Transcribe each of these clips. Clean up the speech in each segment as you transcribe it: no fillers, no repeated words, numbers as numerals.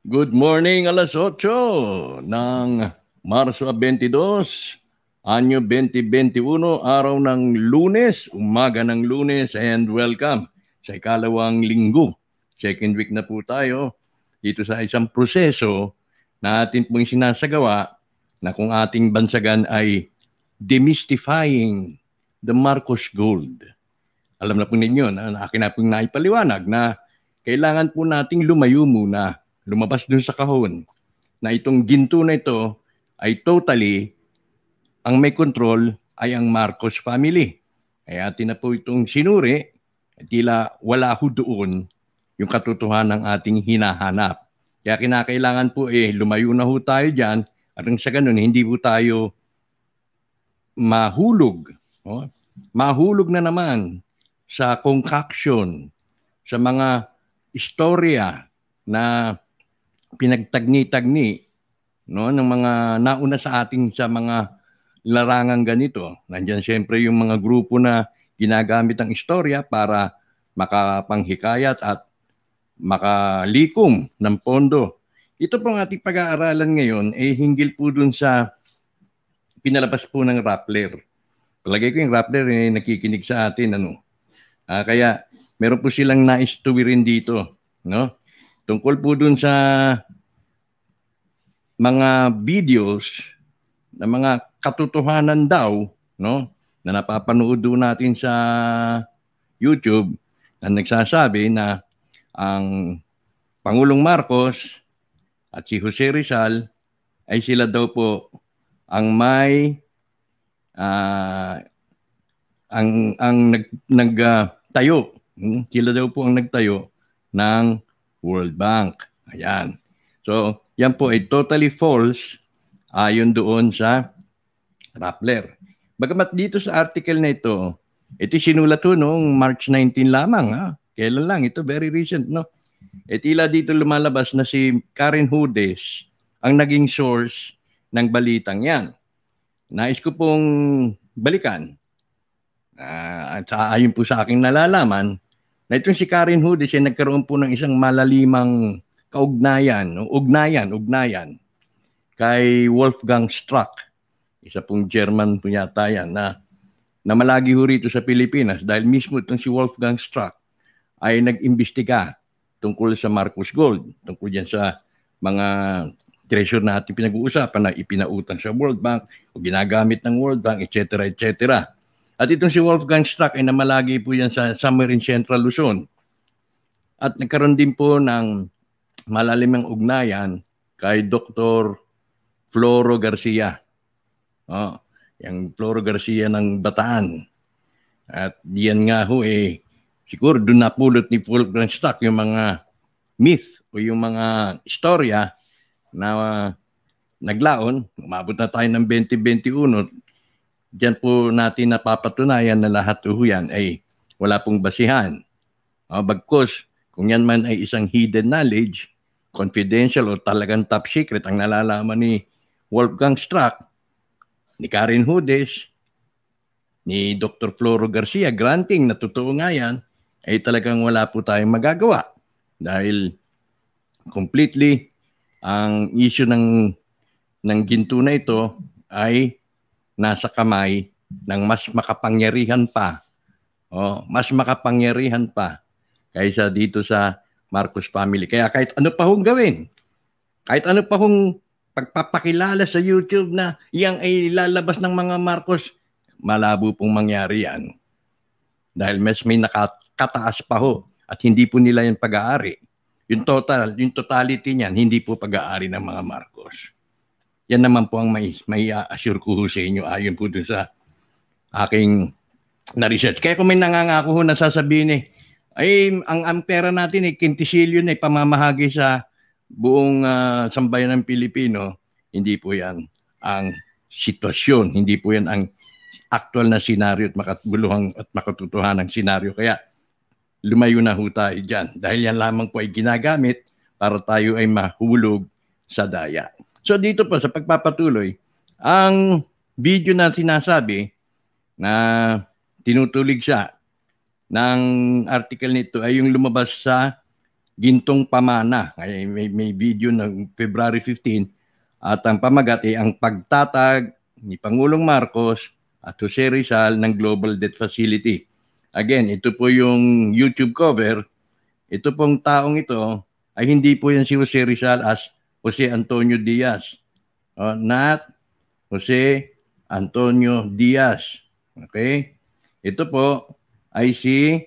Good morning, alas 8 ng Marso 22, Anyo 2021, araw ng Lunes, umaga ng Lunes, and welcome sa ikalawang linggo. Second week na po tayo dito sa isang proseso na atin pong sinasagawa na kung ating bansagan ay demystifying the Marcos Gold. Alam na po ninyo, akin na pong naipaliwanag na kailangan po nating lumayo muna, lumabas dun sa kahon, na itong ginto na ito ay totally, ang may control ay ang Marcos family. Kaya atin na po itong sinuri, tila wala ho doon yung katotohanan ng ating hinahanap. Kaya kinakailangan po lumayo na ho tayo dyan, at sa ganun, hindi po tayo mahulog. Oh? Mahulog na naman sa concoction, sa mga istorya na pinagtagni-tagni ng mga nauna sa ating sa mga larangang ganito. Nandiyan siyempre yung mga grupo na ginagamit ang istorya para makapanghikayat at makalikom ng pondo. Ito pong ating pag-aaralan ngayon hinggil po dun sa pinalabas po ng Rappler. Palagay ko yung Rappler nakikinig sa atin. Kaya meron po silang nais-tuwirin dito. No? Tungkol po dun sa mga videos na mga katotohanan daw, no, na napapanood doon natin sa YouTube na nagsasabi na ang Pangulong Marcos at si Jose Rizal ay sila daw po ang may nagtayo. Sila daw po ang nagtayo ng World Bank. Ayan. So, yan po ay totally false ayon doon sa Rappler. Bagamat dito sa article na ito sinulat to noong March 19 lamang. Kailan lang? Ito very recent, no? Tila dito lumalabas na si Karen Hudes ang naging source ng balitang yan. Nais ko pong balikan. At ayon po sa aking nalalaman, na itong si Karen Hudes ay nagkaroon po ng isang malalimang ugnayan kay Wolfgang Struck. Isa pong German po yata yan na malagi ho rito sa Pilipinas dahil mismo itong si Wolfgang Struck ay nag-imbestiga tungkol sa Marcos Gold, tungkol dyan sa mga treasure na ating pinag-uusapan na ipinautang sa World Bank o ginagamit ng World Bank, etc. etc. At itong si Wolfgang Struck ay namalagi po yan somewhere in Central Luzon. At nagkaroon din po ng malalimang ugnayan kay Dr. Floro Garcia. Yung Floro Garcia ng Bataan. At diyan nga ho siguro doon napulot ni Wolfgang Struck yung mga myth o yung mga istorya na naglaon. Umabot na tayo ng 2021. Diyan po natin napapatunayan na lahat yan ay wala pong basihan. Bagkus, kung yan man ay isang hidden knowledge, confidential o talagang top secret ang nalalaman ni Wolfgang Struck, ni Karen Hudes, ni Dr. Floro Garcia, granting na totoo nga yan, ay talagang wala po tayong magagawa. Dahil completely ang issue ng ginto na ito ay nasa kamay ng mas makapangyarihan pa. Mas makapangyarihan pa kaysa dito sa Marcos family. Kaya kahit ano pa hong gawin, kahit ano pa hong pagpapakilala sa YouTube na iyang ay lalabas ng mga Marcos, malabo pong mangyari yan. Dahil mas may nakataas pa ho at hindi po nila yung pag-aari. Yung totality niyan, hindi po pag-aari ng mga Marcos. Yan naman po ang may assure ko sa inyo ayon po dun sa aking na-research. Kaya kung may nangangako ho na sasabihin ang pera natin kintisilyo na pamamahagi sa buong sambayan ng Pilipino, hindi po yan ang sitwasyon, hindi po yan ang actual na senaryo at makatuluhang at makatotohanang senaryo. Kaya lumayo na ho tayo dyan dahil yan lamang po ay ginagamit para tayo ay mahulog sa daya. So dito po sa pagpapatuloy, ang video na sinasabi na tinutulig siya ng article nito ay yung lumabas sa Gintong Pamana. May video ng February 15 at ang pamagat ay ang pagtatag ni Pangulong Marcos at Jose Rizal ng Global Debt Facility. Again, ito po yung YouTube cover. Ito pong taong ito ay hindi po yan si Jose Rizal as Jose Antonio Diaz. Not Jose Antonio Diaz. Okay? Ito po ay si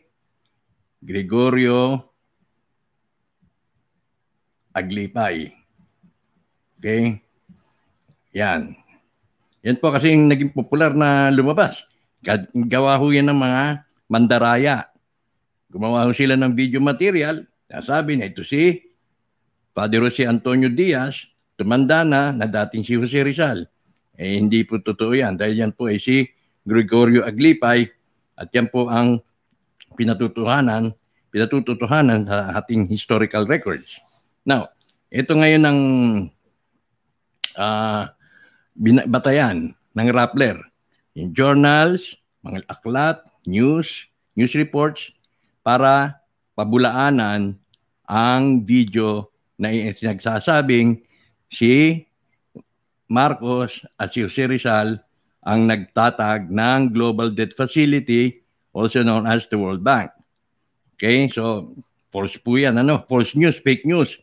Gregorio Aglipay. Okay? Yan. Yan po kasi yung naging popular na lumabas. Gawa ho yan ng mga mandaraya. Gumawa ho sila ng video material. Sabi na ito si Father Jose Antonio Diaz, tumanda na dating si Jose Rizal. Hindi po totoo yan dahil yan po ay si Gregorio Aglipay at yan po ang pinatutuhanan sa ating historical records. Now, ito ngayon ang batayan ng Rappler. Yung journals, mga aklat, news reports para pabulaanan ang video na nagsasabing si Marcos at si Jose Rizal ang nagtatag ng Global Debt Facility, also known as the World Bank. Okay, so false po yan, false news, fake news.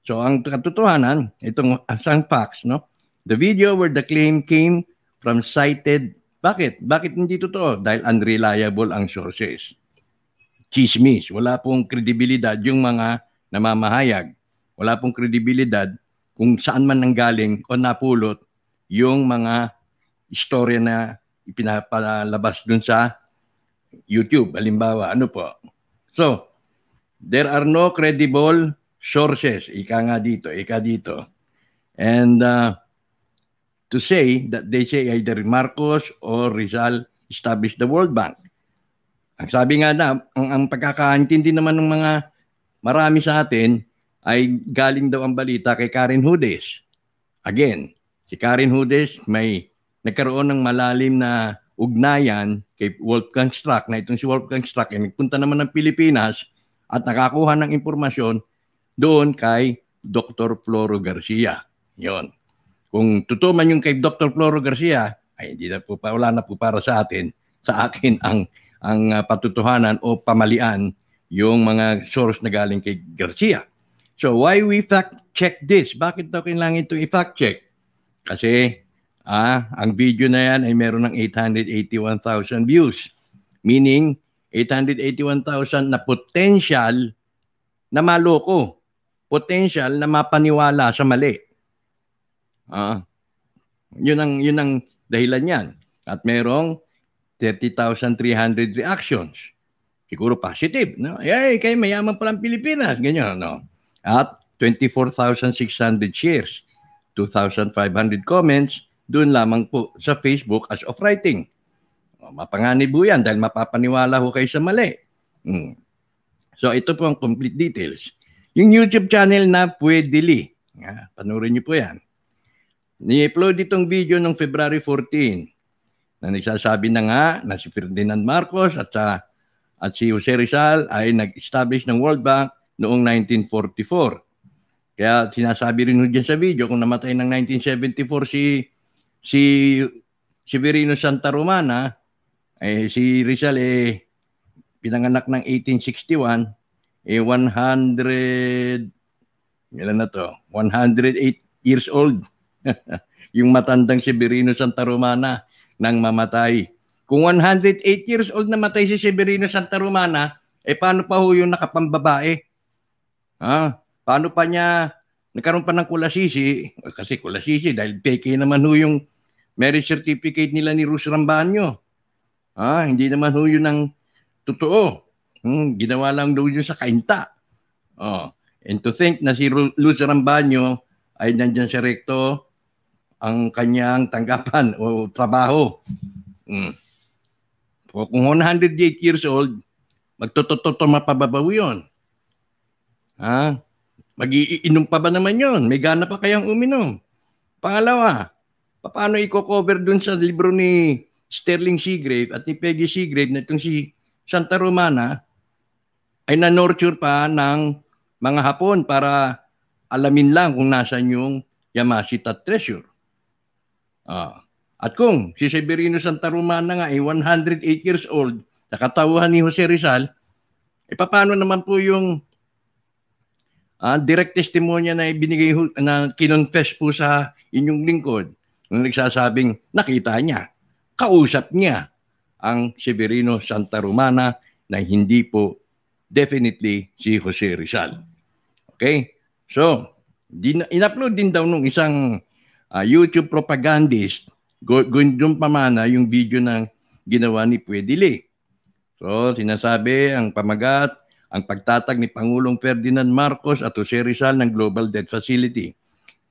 So ang katotohanan, itong asang facts, no? The video where the claim came from cited, bakit hindi totoo? Dahil unreliable ang sources. Chismis, wala pong kredibilidad yung mga namamahayag. Wala pong kredibilidad kung saan man nanggaling o napulot yung mga istorya na ipinapalabas dun sa YouTube. Halimbawa, ano po? So, there are no credible sources. Ika dito. And to say that they say either Marcos or Rizal established the World Bank. Ang sabi nga na, ang pagkakaintindi naman ng mga marami sa atin ay galing daw ang balita kay Karen Hudes. Again, si Karen Hudes may nagkaroon ng malalim na ugnayan kay Wolfgang Strack, na itong si Wolfgang Strack ay nagpunta naman ng Pilipinas at nakakuha ng impormasyon doon kay Dr. Floro Garcia. Yon. Kung totoo man yung kay Dr. Floro Garcia, ay hindi na po, wala na po para sa akin ang patutuhanan o pamalian yung mga source na galing kay Garcia. So why we fact check this? Bakit daw kailangan ito i-fact check? Kasi ang video na yan ay meron ng 881,000 views. Meaning 881,000 na potential na maloko. Potential na mapaniwala sa mali. Yun ang dahilan yan. At merong 30,300 reactions. Siguro positive, no? Ay, kayo mayaman palang Pilipinas, ganyan, no? At 24,600 shares, 2,500 comments, doon lamang po sa Facebook as of writing. Mapanganib po yan dahil mapapaniwala ho kayo sa mali. So ito po ang complete details. Yung YouTube channel na Pwedeli, panoorin niyo po yan. Ni-upload itong video noong February 14 na nagsasabi na nga na si Ferdinand Marcos at si Jose Rizal ay nag-establish ng World Bank noong 1944. Kaya sinasabi rin dyan sa video kung namatay ng 1974 si Severino Santa Romana, si Rizal pinanganak ng 1861, 108 years old. Yung matandang Severino Santa Romana nang mamatay. Kung 108 years old na matay si Severino Santa Romana, paano pa ho yung nakapambabae? Paano pa niya nagkaroon pa ng kulasisi? Kasi kulasisi dahil peke naman ho yung marriage certificate nila ni Luz Rambaño. Hindi naman ho yun ang totoo. Ginawa lang daw yun sa kainta. And to think na si Luz Rambaño ay nandyan sa rekto ang kanyang tanggapan o trabaho. Kung 108 years old, magtototo mapababaw yun. Mag-iinom pa ba naman yun? May gana pa kayang uminom? Pangalawa, paano i-cover dun sa libro ni Sterling Seagrave at ni Peggy Seagrave na itong si Santa Romana ay na-nurture pa ng mga Hapon para alamin lang kung nasan yung Yamashita treasure. At kung si Severino Santa Romana nga ay 108 years old, sa katauhan ni Jose Rizal, paano naman po yung direct testimonya na ibinigay na kinonfess po sa inyong lingkod nung nagsasabing nakita niya, kausap niya ang Severino Santa Romana na hindi po definitely si Jose Rizal. Okay? So, in-upload din daw nung isang YouTube propagandist, Gundong Pamana, yung video ng ginawa ni Puedili. So, sinasabi ang pamagat, ang pagtatag ni Pangulong Ferdinand Marcos at Jose Rizal ng Global Debt Facility.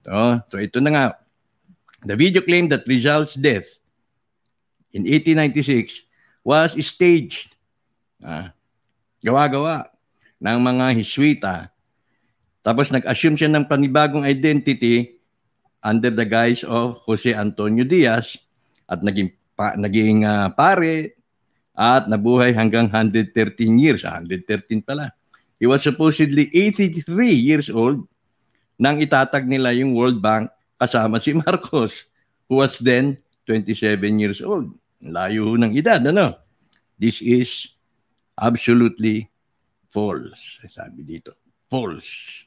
So ito na nga. The video claimed that Rizal's death in 1896 was staged. Gawa-gawa ng mga Hiswita. Tapos nag-assume siya ng panibagong identity under the guise of Jose Antonio Diaz at naging pare at nabuhay hanggang 113 years. 113 pala. He was supposedly 83 years old nang itatag nila yung World Bank kasama si Marcos, who was then 27 years old. Layo ng edad, ano? This is absolutely false. Sabi dito, false.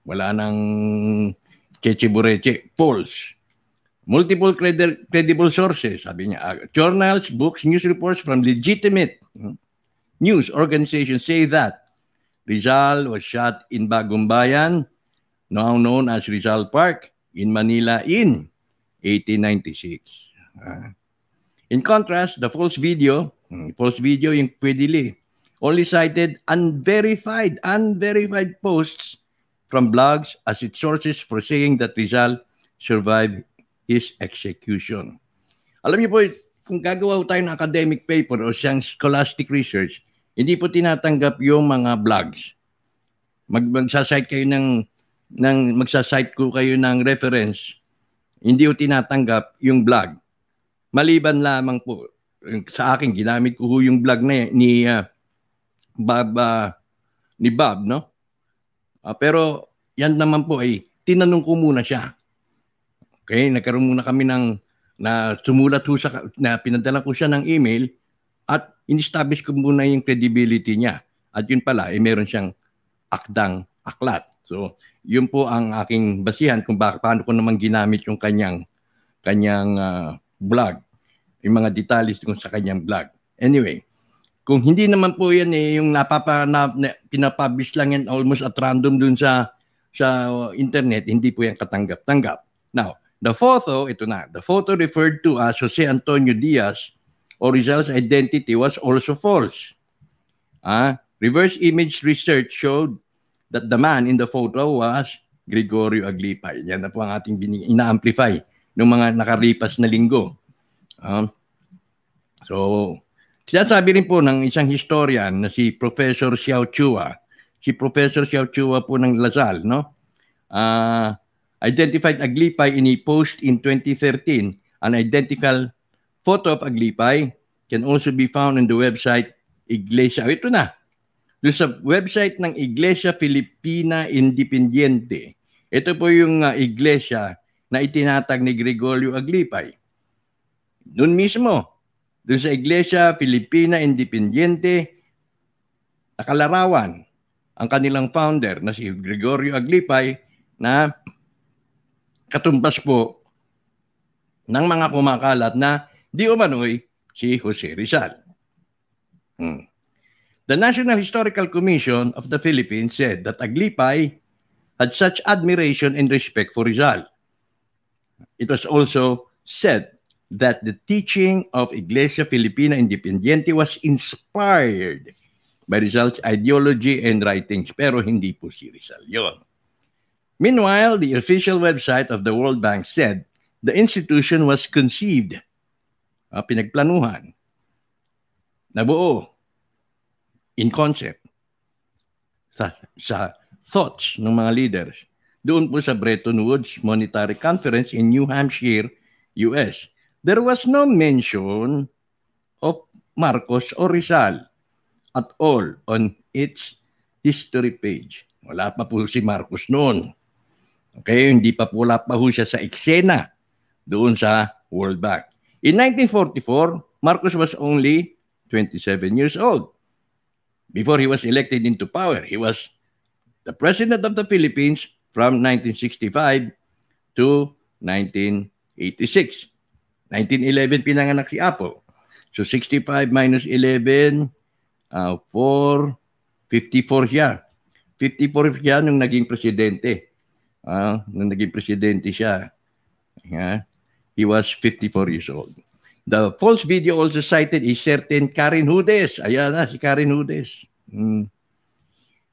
Wala nang cheche-bureche. False. Multiple credible sources, sabi niya, journals, books, news reports from legitimate news organizations say that Rizal was shot in Bagong Bayan, now known as Rizal Park, in Manila in 1896. In contrast, the false video yung Puedili, only cited unverified posts from blogs as its sources for saying that Rizal survived his execution. Alam niyo po, kung gagawa tayo ng academic paper o siyang scholastic research, hindi po tinatanggap yung mga blogs. Magsasite ko kayo ng reference, hindi po tinatanggap yung blog. Maliban lamang po, sa akin, ginamit ko yung blog na ni Bob, no? Pero yan naman po ay tinanong ko muna siya. Okay, nagkaroon muna kami sumulat ho na pinadala ko siya ng email at in-establish ko muna yung credibility niya. At yun pala, meron siyang akdang aklat. So, yun po ang aking basihan kung paano ko naman ginamit yung kanyang blog. Yung mga detalles kung sa kanyang blog. Anyway, kung hindi naman po yan yung pinapublish lang yan almost at random dun sa internet, hindi po yan katanggap-tanggap. Now, the photo referred to as Jose Antonio Diaz or Rizal's identity was also false. Reverse image research showed that the man in the photo was Gregorio Aglipay. Yan na po ang ating ina-amplify ng mga nakalipas na linggo. So, sinasabi rin po ng isang historian na si Professor Xiao Chua. Si Professor Xiao Chua po ng Lasal, no? Identified Aglipay in a post in 2013. An identical photo of Aglipay can also be found on the website Iglesia. Ito na. Doon sa website ng Iglesia Filipina Independiente. Ito po yung iglesia na itinatag ni Gregorio Aglipay. Doon mismo, doon sa Iglesia Filipina Independiente, nakalarawan ang kanilang founder na si Gregorio Aglipay na katumbas po ng mga kumakalat na di umano'y si Jose Rizal. The National Historical Commission of the Philippines said that Aglipay had such admiration and respect for Rizal. It was also said that the teaching of Iglesia Filipina Independiente was inspired by Rizal's ideology and writings, pero hindi po si Rizal yun. Meanwhile, the official website of the World Bank said the institution was conceived, pinagplanuhan, nabuo, in concept, sa thoughts ng mga leaders doon po sa Bretton Woods Monetary Conference in New Hampshire, US. There was no mention of Marcos or Rizal at all on its history page. Wala pa po si Marcos noon. Okay, hindi pa po, wala pa po siya sa eksena doon sa World Bank. In 1944, Marcos was only 27 years old. Before he was elected into power, he was the President of the Philippines from 1965 to 1986. 1911 pinanganak si Apo. So 65 minus 11, 54 siya. 54 siya nung naging presidente. Nung naging presidente siya. He was 54 years old. The false video also cited a certain Karen Hudes. Ayan na, si Karen Hudes.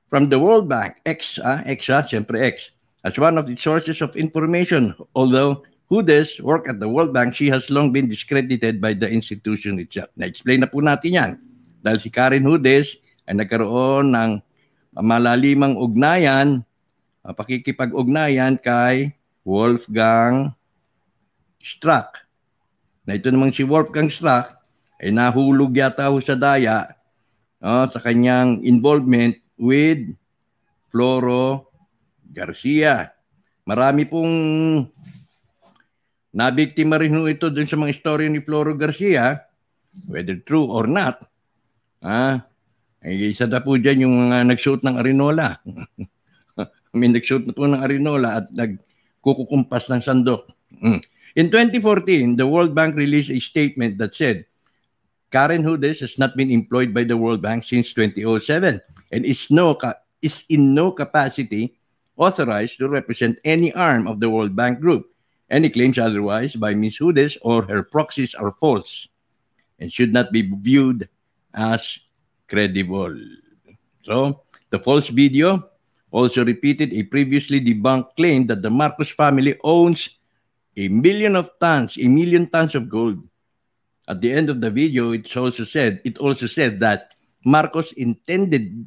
From the World Bank, siyempre X, as one of the sources of information. Although Hudes worked at the World Bank, she has long been discredited by the institution itself. Na-explain na po natin yan. Dahil si Karen Hudes ay nagkaroon ng malalimang ugnayan, pakikipag-ugnayan kay Wolfgang Strack. Na ito namang si Wolfgang Strack ay nahulog yata ho sa daya sa kanyang involvement with Floro Garcia. Marami pong nabiktima rin ho ito dun sa mga istorya ni Floro Garcia, whether true or not. Isa na po dyan yung mga nagsuot ng arinola. May nagsuot na po ng arinola at nagkukumpas ng sandok. In 2014, the World Bank released a statement that said, Karen Hudes has not been employed by the World Bank since 2007 and is in no capacity authorized to represent any arm of the World Bank Group. Any claims otherwise by Ms. Hudes or her proxies are false and should not be viewed as credible. So, the false video also repeated a previously debunked claim that the Marcos family owns a million tons of gold. At the end of the video, it also said that Marcos intended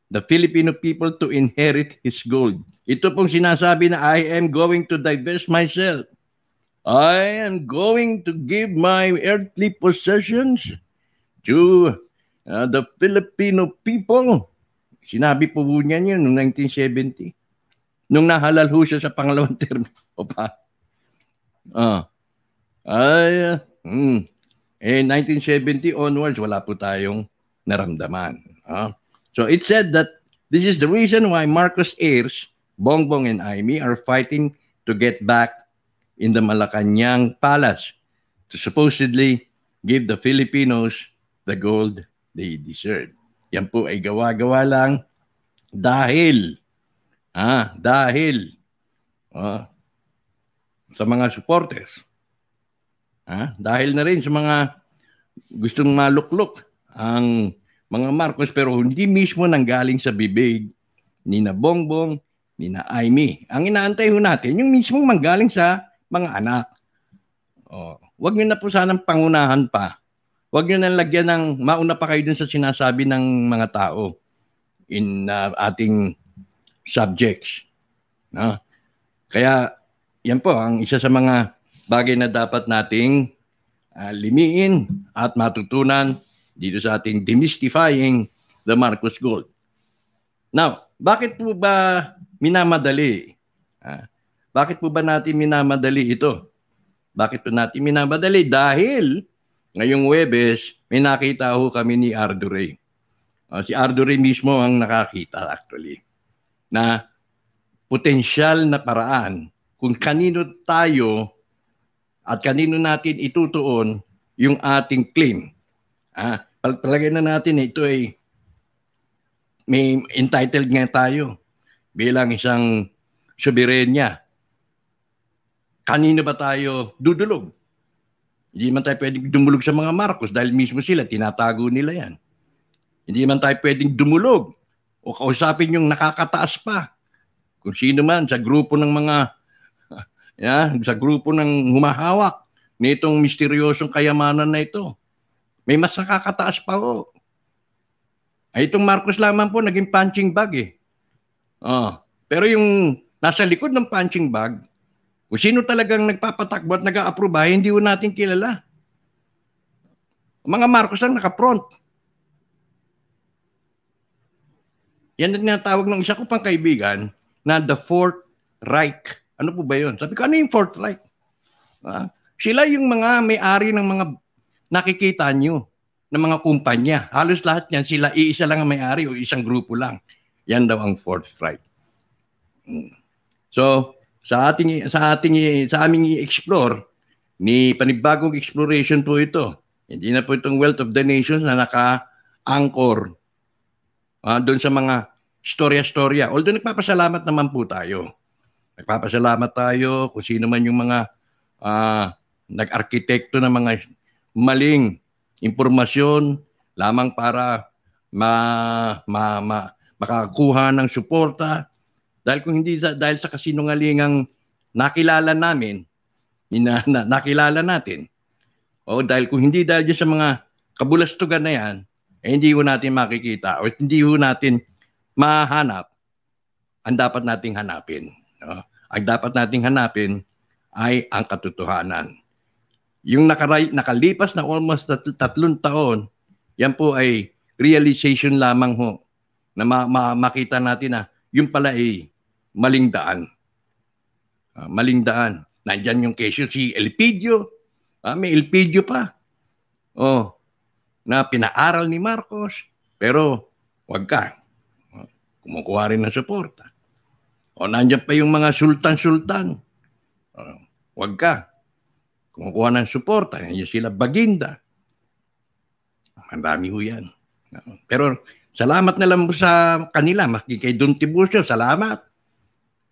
the Filipino people to inherit his gold. Ito pong sinasabi na I am going to divest myself. I am going to give my earthly possessions to the Filipino people. Sinabi po niya yun noong 1970. Nung nahalal ho siya sa pangalawang term. 1970 onwards, wala po tayong naramdaman. So it said that this is the reason why Marcos heirs, Bongbong and Aimee, are fighting to get back in the Malacanang Palace to supposedly give the Filipinos the gold they deserve. Yan po ay gawa-gawa lang dahil sa mga supporters. Dahil na rin sa mga gustong maluklok ang mga Marcos pero hindi mismo nanggaling sa bibig ni na Bongbong, ni na Aimee. Ang inaantay ho natin, yung mismong manggaling sa mga anak. Huwag nyo na po sanang pangunahan pa. Huwag nyo na lagyan ng mauna pa kayo dun sa sinasabi ng mga tao in ating subjects. Kaya yan po ang isa sa mga bagay na dapat nating limiin at matutunan dito sa ating demystifying the Marcos Gold. Now, bakit po ba minamadali? Bakit po ba natin minamadali ito? Bakit po natin minamadali? Dahil ngayong Huwebes, may nakita ho kami ni Ardo Ray. Si Ardo Ray mismo ang nakakita actually na potensyal na paraan kung kanino tayo at kanino natin itutuon yung ating claim. Palagay na natin ito ay may entitled nga tayo bilang isang soberenya. Kanino ba tayo dudulog? Hindi man tayo pwedeng dumulog sa mga Marcos dahil mismo sila, tinatago nila yan. Hindi man tayo pwedeng dumulog o kausapin yung nakakataas pa. Kung sino man sa grupo ng mga sa grupo ng humahawak nitong misteryosong kayamanan na ito. May mas nakakataas pa ho. Ay itong Marcos lamang po naging punching bag Pero yung nasa likod ng punching bag, kung sino talagang nagpapatakbo at nag-a-approve, hindi ho natin kilala. Mga Marcos lang naka-front. Yan ang tinatawag ng isa ko pang kaibigan na the Fourth Reich. Ano po ba yun? Sabi ko, ano yung Fourth Reich? Sila yung mga may-ari ng mga nakikita nyo ng mga kumpanya. Halos lahat yan, sila iisa lang ang may-ari o isang grupo lang. Yan daw ang Fourth Reich. So, sa aming i-explore, ni panibagong exploration po ito. Hindi na po itong Wealth of the Nations na naka-anchor doon sa mga storya-storya. Although nagpapasalamat naman po tayo. Nagpapasalamat tayo kung sino man yung mga nag-arkitekto ng mga maling impormasyon lamang para makakuha ng suporta. Dahil kung hindi dahil sa kasinungalingang nakilala namin, nakilala natin, o dahil kung hindi dahil sa mga kabulastugan na yan, hindi ho natin makikita o hindi ho natin mahanap ang dapat nating hanapin. No? Ang dapat nating hanapin ay ang katotohanan. Yung nakalipas na almost 3 taon, yan po ay realization lamang ho na makita natin na yung pala ay maling daan. Maling daan. Nandyan yung kesyo si Elpidio. May Elpidio pa. Na pinaaral ni Marcos. Pero wag ka. Kumukuha rin ng suporta. Nandyan pa yung mga sultan-sultan. Wag ka. Kumukuha ng suporta. Yan sila Baginda. Marami ho yan. Pero salamat na lang sa kanila. Kay Don Tiburcio, salamat.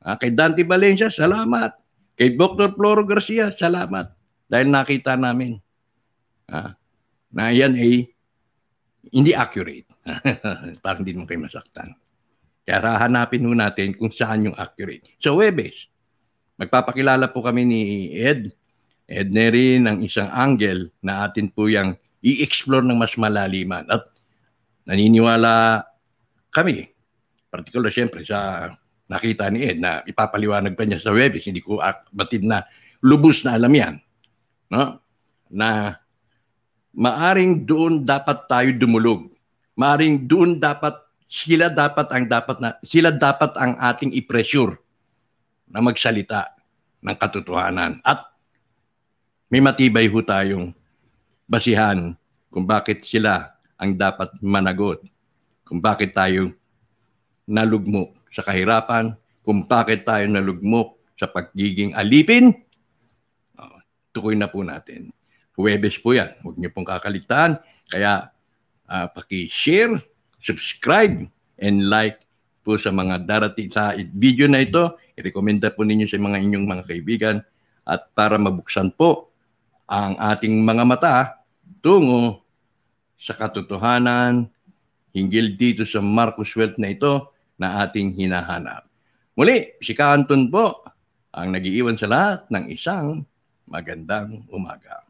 Kay Dante Valencia, salamat. Kay Dr. Floro Garcia, salamat. Dahil nakita namin na yan ay hindi accurate. Parang hindi mo kayo masaktan. Kaya hahanapin ho natin kung saan yung accurate. So, Huwebes, magpapakilala po kami ni Ed Neri ng isang angle na atin po yung i-explore ng mas malaliman. At naniniwala kami, particular siyempre sa nakita ni Ed na ipapaliwanag pa niya sa Huwebes, hindi ko batid na lubos na alam yan. No? Na maaring doon dapat tayo dumulog. Maaring doon dapat sila dapat ang ating i-pressure na magsalita ng katotohanan. At may matibay ho tayong basihan kung bakit sila ang dapat managot. Kung bakit tayo nalugmok sa kahirapan, kung bakit tayo nalugmok sa pagiging alipin, tukoy na po natin. Huwebes po yan. Huwag niyo pong kakaligtaan. Kaya paki-share, subscribe, and like po sa mga darating sa video na ito. I-recommenda po ninyo sa mga inyong mga kaibigan at para mabuksan po ang ating mga mata tungo sa katotohanan hinggil dito sa Marcos Wealth na ito na ating hinahanap. Muli, si Kanton po ang nag-iiwan sa lahat ng isang magandang umaga.